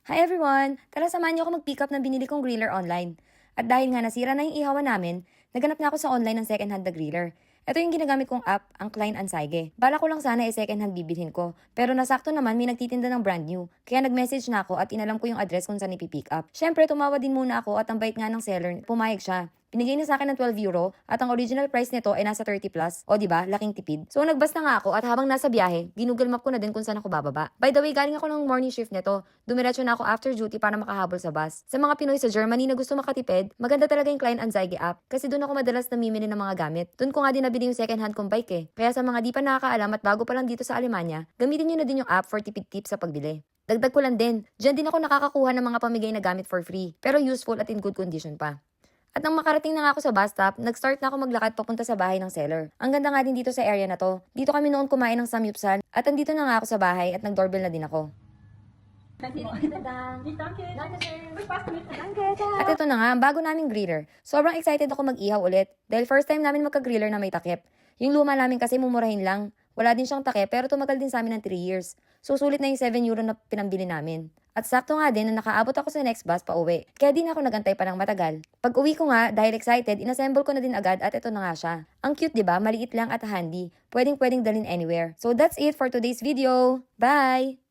Hi everyone! Tara samahan niyo ako mag-pick up ng binili kong griller online. At dahil nga nasira na yung ihawan namin, naganap na ako sa online ng second hand na griller. Ito yung ginagamit kong app, ang Klein Anzeige. Bala ko lang sana second hand bibilhin ko. Pero nasakto naman may nagtitinda ng brand new. Kaya nag-message na ako at inalam ko yung address kung saan ipipick up. Syempre, tumawa din muna ako at ang bait nga ng seller, pumayag siya. Binigay niya sa akin ng 12 euro at ang original price nito ay nasa 30 plus. O di ba, laking tipid. So nagbas na nga ako at habang nasa biyahe, ginugol map ko na din kung saan ako bababa. By the way, galing ako ng morning shift nito. Dumiretso na ako after duty para makahabol sa bus. Sa mga Pinoy sa Germany na gusto makatipid, maganda talaga yung Klein Anzeige app kasi doon ako madalas namimili ng mga gamit. Doon ko nga din nabili yung second hand kong bike eh. Kaya sa mga di pa nakakaalam at bago pa lang dito sa Alemanya, gamitin niyo na din yung app for tipid tips sa pagbili. Dagdag ko lang din, dyan din ako nakakakuha ng mga pamigay na gamit for free, pero useful at in good condition pa. At nang makarating na nga ako sa bus stop, nag-start na ako maglakad papunta sa bahay ng seller. Ang ganda nga din dito sa area na to. Dito kami noon kumain ng samyupsal at andito na nga ako sa bahay at nag-doorbell na din ako. At ito na nga, ang bago naming griller. Sobrang excited ako mag-ihaw ulit dahil first time namin magka-griller na may takip. Yung luma namin kasi mumurahin lang. Wala din siyang takip pero tumagal din sa amin ng 3 years. Susulit na yung 7 euro na pinambili namin. At sakto nga din na nakaabot ako sa next bus pa uwi. Kaya di na ako nagantay pa ng matagal. Pag uwi ko nga, dahil excited, inassemble ko na din agad at ito na nga siya. Ang cute, di ba? Maliit lang at handy. Pwedeng dalhin anywhere. So that's it for today's video. Bye!